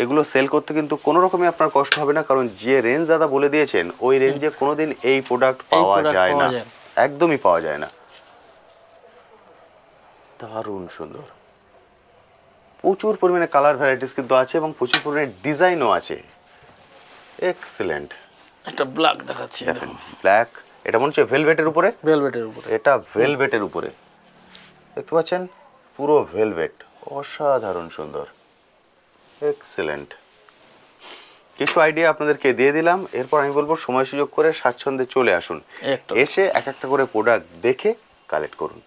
[SPEAKER 1] এগুলো সেল করতে কিন্তু কোনো রকমই আপনার কষ্ট হবে না, কারণ যে রেঞ্জ দাদা বলে দিয়েছেন ওই রেঞ্জে কোনোদিন এই প্রোডাক্ট পাওয়া যায় না, একদমই পাওয়া যায় না। দারুণ সুন্দর, প্রচুর পরিমাণে কালার ভ্যারাইটিস কিন্তু আছে এবং প্রচুর পরিমাণে ডিজাইনও আছে। এক্সিলেন্ট,
[SPEAKER 2] একটা ব্ল্যাক দেখাচ্ছি,
[SPEAKER 1] দেখেন ব্ল্যাক, এটা মনে হচ্ছে ভেলভেটের উপরে,
[SPEAKER 2] ভেলভেটের উপরে,
[SPEAKER 1] এটা ভেলভেটের উপরে দেখতে পাচ্ছেন, পুরো ভেলভেট, অসাধারণ সুন্দর। এক্সিলেন্ট, কিছু আইডিয়া আপনাদেরকে দিয়ে দিলাম। এরপর আমি বলবো সময় সুযোগ করে স্বাচ্ছন্দ্যে চলে আসুন, এসে এক একটা করে প্রোডাক্ট দেখে কালেক্ট করুন।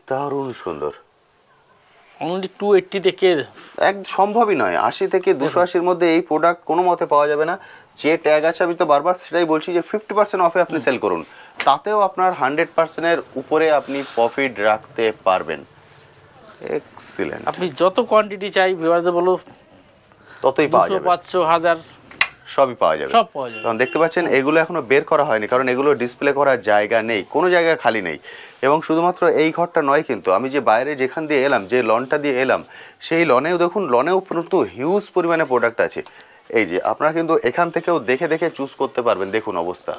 [SPEAKER 1] দারুণ সুন্দর,
[SPEAKER 2] অনলি 280 থেকে
[SPEAKER 1] এক সম্ভবই নয়। 80 থেকে 280-র মধ্যে এই প্রোডাক্ট কোনো মতে পাওয়া যাবে না। যে ট্যাগ আছে আমি তো বারবার সেটাই বলছি যে 50% অফে আপনি সেল করুন, তাতেও আপনার 100%-এর উপরে আপনি প্রফিট রাখতে পারবেন। এক্সিলেন্ট,
[SPEAKER 2] আপনি যত কোয়ান্টিটি চাই ভিউয়ারদের বলো
[SPEAKER 1] ততই পাওয়া যাবে,
[SPEAKER 2] 500 1000
[SPEAKER 1] সবই পাওয়া যাবে,
[SPEAKER 2] সব পাওয়া যাবে।
[SPEAKER 1] কারণ দেখতে পাচ্ছেন এগুলো এখনো বের করা হয়নি, কারণ এগুলো ডিসপ্লে করার জায়গা নেই, কোনো জায়গা খালি নেই। এবং শুধুমাত্র এই ঘরটা নয়, কিন্তু আমি যে বাইরে যেখান দিয়ে এলাম, যে লনটা দিয়ে এলাম, সেই লনেও দেখুন, লনেও কিন্তু হিউজ পরিমাণে প্রোডাক্ট আছে। এই যে আপনারা কিন্তু এখান থেকেও দেখে দেখে চুজ করতে পারবেন। দেখুন অবস্থা,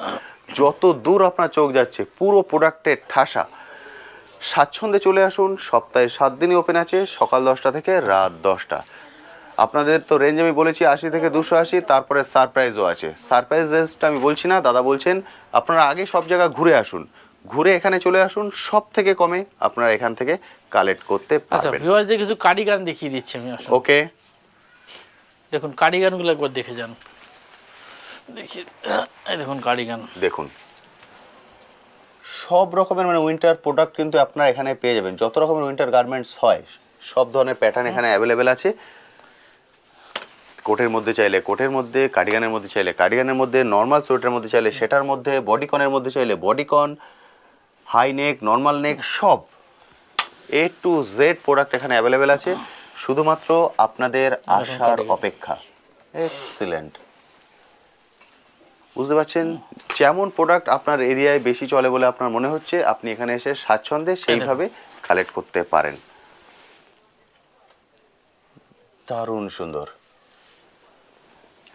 [SPEAKER 1] যত দূর আপনার চোখ যাচ্ছে পুরো প্রোডাক্টের ঠাসা। স্বাচ্ছন্দ্যে চলে আসুন, সপ্তাহে 7 দিনই ওপেন আছে, সকাল 10টা থেকে রাত 10টা। আপনাদের তো রেঞ্জ আমি বলেছি 80 থেকে 280, তারপরে সারপ্রাইজও আছে। সারপ্রাইজ রেঞ্জটা আমি বলছি না, দাদা বলছেন আপনারা আগে সব জায়গা ঘুরে আসুন, ঘুরে এখানে চলে আসুন, সব থেকে কমে আপনারা এখান থেকে কালেক্ট করতে
[SPEAKER 2] আচ্ছা
[SPEAKER 1] পারবেন।
[SPEAKER 2] ভিউয়ারদের কিছু কার্ডিগান দেখিয়ে দিচ্ছি আমি।
[SPEAKER 1] ওকে,
[SPEAKER 2] দেখুন কার্ডিগানগুলো একবার দেখে যান, দেখি এই দেখুন কার্ডিগান,
[SPEAKER 1] দেখুন সব রকমের মানে উইন্টার প্রোডাক্ট কিন্তু আপনারা এখানে পেয়ে যাবেন। যত রকমের উইন্টার গার্মেন্টস হয় সব ধরনের প্যাটার্ন এখানে অ্যাভেলেবেল আছে। কোটের মধ্যে চাইলে কোটের মধ্যে, কার্ডিগানের মধ্যে চাইলে কার্ডিগানের মধ্যে, নর্মাল সোয়েটারের মধ্যে চাইলে সেটার মধ্যে, বডিকনের মধ্যে চাইলে বডিকন, হাই নেক, নর্মাল নেক, সব A to Z প্রোডাক্ট এখানে অ্যাভেলেবেল আছে। শুধুমাত্র আপনাদের আসার অপেক্ষা। এক্সিলেন্ট। বুঝতে পারছেন, যেমন প্রোডাক্ট আপনার এরিয়ায় বেশি চলে বলে আপনার মনে হচ্ছে, আপনি এখানে এসে স্বাচ্ছন্দ্যে সেইভাবে কালেক্ট করতে পারেন। দারুণ সুন্দর।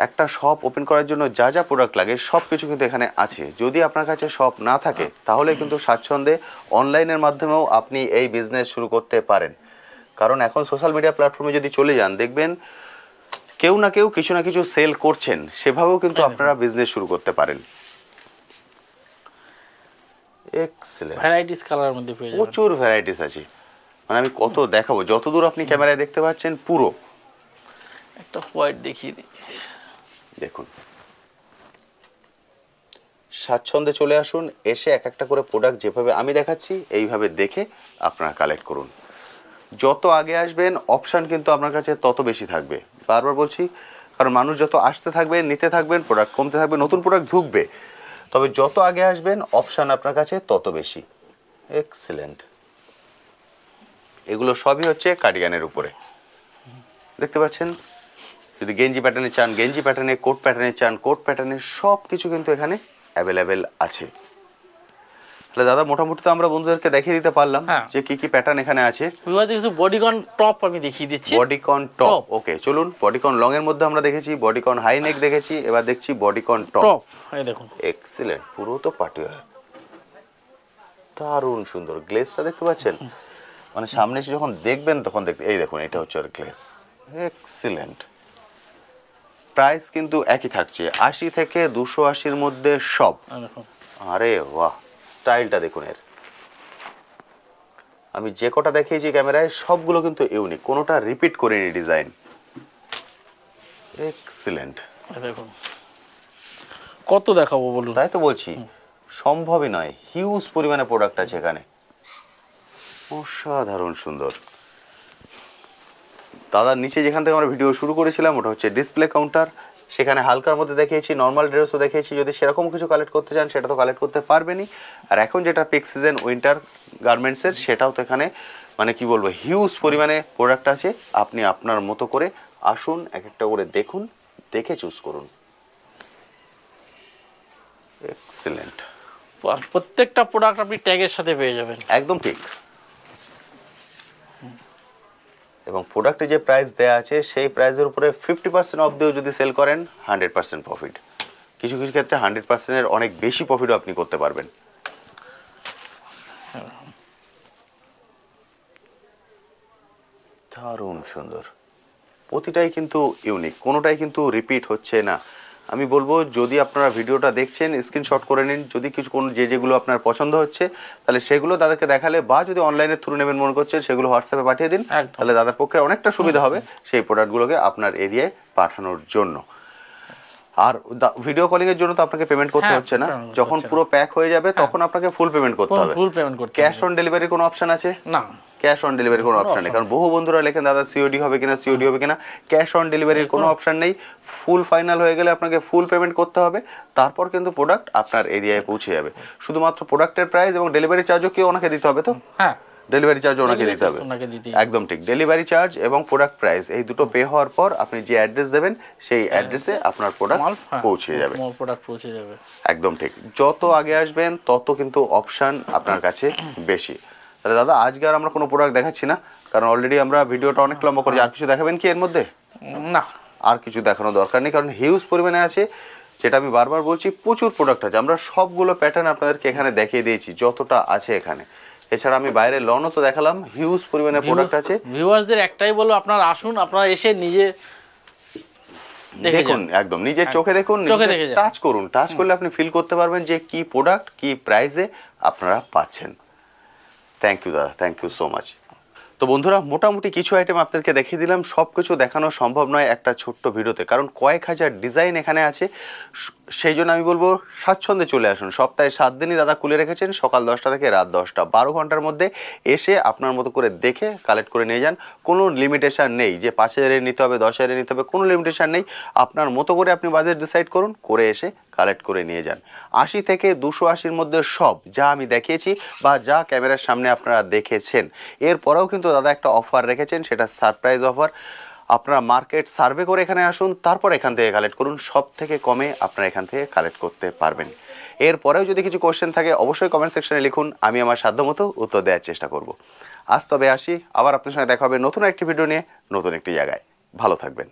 [SPEAKER 1] একটা শপ ওপেন করার জন্য যা যা প্রোডাক্ট লাগে সব কিছু কিন্তু এখানে আছে। যদি আপনার কাছে শপ না থাকে তাহলে কিন্তু স্বাচ্ছন্দ্যে অনলাইনের মাধ্যমেও আপনি এই বিজনেস শুরু করতে পারেন। কারণ এখন সোশ্যাল মিডিয়া প্ল্যাটফর্মে যদি চলে যান, দেখবেন কেউ না কেউ কিছু না কিছু সেল করছেন, সেভাবেও কিন্তু আপনারা বিজনেস শুরু করতে পারেন। এক্সেলেন্ট।
[SPEAKER 2] ভ্যারাইটিস কালারের মধ্যে পেয়ে যাবেন।
[SPEAKER 1] প্রচুর ভ্যারাইটিস আছে, মানে আমি কত দেখাবো, যতদূর আপনি ক্যামেরায় দেখতে পাচ্ছেন পুরো।
[SPEAKER 2] একটা হোয়াইট দেখিয়ে দিই,
[SPEAKER 1] দেখুন। স্বাচ্ছন্দ্যে চলে আসুন, এসে এক একটা করে প্রোডাক্ট যেভাবে আমি দেখাচ্ছি এইভাবে দেখে আপনারা কালেক্ট করুন। যত আগে আসবেন অপশান কিন্তু আপনার কাছে তত বেশি থাকবে, বারবার বলছি, কারণ মানুষ যত আসতে থাকবে, নিতে থাকবেন, প্রোডাক্ট কমতে থাকবে, নতুন প্রোডাক্ট ঢুকবে, তবে যত আগে আসবেন অপশান আপনার কাছে তত বেশি। এক্সিলেন্ট। এগুলো সবই হচ্ছে কার্ডিগানের উপরে, দেখতে পাচ্ছেন। যদি গেঞ্জি প্যাটার্নে চান গেঞ্জি প্যাটার্নে, কোট প্যাটার্নে চান কোট প্যাটার্নে, সব কিছু কিন্তু এখানে অ্যাভেলেবেল আছে। তাহলে দাদা মোটামুটি তো আমরা বন্ধুদেরকে দেখিয়ে দিতে পারলাম যে কি কি প্যাটার্ন এখানে আছে।
[SPEAKER 2] কিছু বডিকন টপ আমি দেখিয়ে দিচ্ছি।
[SPEAKER 1] বডিকন টপ, ওকে চলুন। বডিকন লং এর মধ্যে আমরা দেখেছি, বডিকন হাই নেক দেখেছি, এবার দেখছি বডিকন টপ।
[SPEAKER 2] এই দেখুন,
[SPEAKER 1] এক্সিলেন্ট। পুরো তো পার্টি ওয়্যার, দারুণ সুন্দর। গ্লেজটা দেখতে পাচ্ছেন, মানে সামনে এসে যখন দেখবেন তখন দেখতে, এই দেখুন এটা হচ্ছে আর গ্লেজ। এক্সিলেন্ট। প্রাইস কিন্তু একই থাকছে, 80 থেকে 280-র মধ্যে সব। আরে বাহ, স্টাইলটা দেখুন এর। আমি যে কটা দেখিয়েছি ক্যামেরায় সবগুলো কিন্তু ইউনিক, কোনোটা রিপিট করিনি ডিজাইন। এক্সিলেন্ট।
[SPEAKER 2] দেখুন কত দেখাবো বলুন,
[SPEAKER 1] তাই তো বলছি, সম্ভবই নয়, হিউজ পরিমাণে প্রোডাক্ট আছে এখানে, অসাধারণ সুন্দর। দাদার নিচে যেখান থেকে আমরা ভিডিও শুরু করেছিলাম ওটা হচ্ছে ডিসপ্লে কাউন্টার, সেখানে হালকার মধ্যে দেখিয়েছি, নর্মাল ড্রেসও দেখিয়েছি। যদি সেরকম কিছু কালেক্ট করতে চান সেটা তো কালেক্ট করতে পারবেনই। আর এখন যেটা পিক সিজন উইন্টার গার্মেন্টসের, সেটাও তো এখানে মানে কি বলবো, হিউজ পরিমাণে প্রোডাক্ট আছে। আপনি আপনার মতো করে আসুন, এক একটা করে দেখুন, দেখে চুজ করুন। এক্সিলেন্ট।
[SPEAKER 2] প্রত্যেকটা প্রোডাক্ট আপনি ট্যাগের সাথে পেয়ে যাবেন।
[SPEAKER 1] একদম ঠিক। এবং প্রোডাক্টে যে প্রাইস দেওয়া আছে সেই প্রাইসের উপরে 50% অফ দিয়েও যদি সেল করেন 100% প্রফিট। কিছু কিছু ক্ষেত্রে 100%-এর অনেক বেশি প্রফিটও আপনি করতে পারবেন। দারুণ সুন্দর, প্রতিটাই কিন্তু ইউনিক, কোনোটাই কিন্তু রিপিট হচ্ছে না। আমি বলবো যদি আপনারা ভিডিওটা দেখছেন স্ক্রিনশট করে নিন, যদি কিছু কোনো যেগুলো আপনার পছন্দ হচ্ছে তাহলে সেগুলো তাদেরকে দেখালে, বা যদি অনলাইনের থ্রু নেবেন মনে করছেন সেগুলো হোয়াটসঅ্যাপে পাঠিয়ে দিন, তাহলে দাদার পক্ষে অনেকটা সুবিধা হবে সেই প্রোডাক্টগুলোকে আপনার এরিয়ায় পাঠানোর জন্য। আর ভিডিও কলিং এর জন্য তো আপনাকে পেমেন্ট করতে হচ্ছে না, যখন পুরো প্যাক হয়ে যাবে তখন আপনাকে ফুল পেমেন্ট করতে হবে। ক্যাশ অন ডেলিভারির কোনো অপশন আছে
[SPEAKER 2] না?
[SPEAKER 1] ক্যাশ অন ডেলিভারির কোনো অপশন নেই, কারণ বহু বন্ধুরা লেখেন দাদা সিওডি হবে কিনা, সিওডি হবে কিনা। ক্যাশ অন ডেলিভারির কোনো অপশন নেই। ফুল ফাইনাল হয়ে গেলে আপনাকে ফুল পেমেন্ট করতে হবে, তারপর কিন্তু প্রোডাক্ট আপনার এরিয়ায় পৌঁছে যাবে। শুধুমাত্র প্রোডাক্টের প্রাইস এবং ডেলিভারি চার্জও কেউ ওনাকে দিতে হবে তো?
[SPEAKER 2] হ্যাঁ,
[SPEAKER 1] ডেলিভারি চার্জ ওনাকে দিতে হবে, একদম ঠিক। ডেলিভারি চার্জ এবং প্রোডাক্ট প্রাইস এই দুটো পে হওয়ার পর আপনি যে অ্যাড্রেস দেবেন সেই অ্যাড্রেসে আপনার প্রোডাক্ট পৌঁছে যাবে। একদম ঠিক। যত আগে আসবেন তত কিন্তু অপশন আপনার কাছে বেশি। তাহলে দাদা আজকে আর আমরা কোনো প্রোডাক্ট দেখাচ্ছি না, কারণ অলরেডি আমরা ভিডিওটা অনেক লম্বা করেছি। আর কিছু দেখাবেন কি এর মধ্যে?
[SPEAKER 2] না,
[SPEAKER 1] আর কিছু দেখানোর দরকার নেই, কারণ হিউজ পরিমাণে আছে। যেটা আমি বারবার বলছি, প্রচুর প্রোডাক্ট আছে। আমরা সবগুলো প্যাটার্ন আপনাদেরকে এখানে দেখিয়ে দিয়েছি যতটা আছে এখানে। এছাড়া আমি বাইরে লনও তো দেখালাম, হিউজ পরিমাণে প্রোডাক্ট আছে।
[SPEAKER 2] ভিউয়ার্সদের একটাই বলবো, আপনারা আসুন, আপনারা এসে নিজে
[SPEAKER 1] দেখুন, একদম নিজের চোখে দেখুন, টাচ করুন। টাচ করলে আপনি ফিল করতে পারবেন যে কি প্রোডাক্ট কি প্রাইসে আপনারা পাচ্ছেন। থ্যাংক ইউ দাদা, থ্যাংক ইউ সো মাচ। তো বন্ধুরা মোটামুটি কিছু আইটেম আপনাদেরকে দেখিয়ে দিলাম। সব কিছু দেখানো সম্ভব নয় একটা ছোট্ট ভিডিওতে, কারণ কয়েক হাজার ডিজাইন এখানে আছে। সেই জন্য আমি বলবো স্বাচ্ছন্দ্যে চলে আসুন। সপ্তাহে 7 দিনই দাদা খুলে রেখেছেন, সকাল 10টা থেকে রাত 10টা, 12 ঘন্টার মধ্যে এসে আপনার মতো করে দেখে কালেক্ট করে নিয়ে যান। কোনো লিমিটেশন নেই যে 5,000 নিতে হবে, 10,000 নিতে হবে, কোনো লিমিটেশন নেই। আপনার মতো করে আপনি বাজেট ডিসাইড করুন, করে এসে কালেক্ট করে নিয়ে যান। 80 থেকে 280-র মধ্যে সব যা আমি দেখিয়েছি বা যা ক্যামেরার সামনে আপনারা দেখেছেন, এরপরেও কিন্তু দাদা একটা অফার রেখেছেন, সেটা সারপ্রাইজ অফার। আপনারা মার্কেট সার্ভে করে এখানে আসুন, তারপর এখান থেকে কালেক্ট করুন, সব থেকে কমে আপনারা এখান থেকে কালেক্ট করতে পারবেন। এরপরেও যদি কিছু কোশ্চেন থাকে অবশ্যই কমেন্ট সেকশনে লিখুন, আমি আমার সাধ্যমতো উত্তর দেওয়ার চেষ্টা করব। আজ তবে আসি, আবার আপনার সঙ্গে দেখা হবে নতুন একটি ভিডিও নিয়ে, নতুন একটি জায়গায়। ভালো থাকবেন।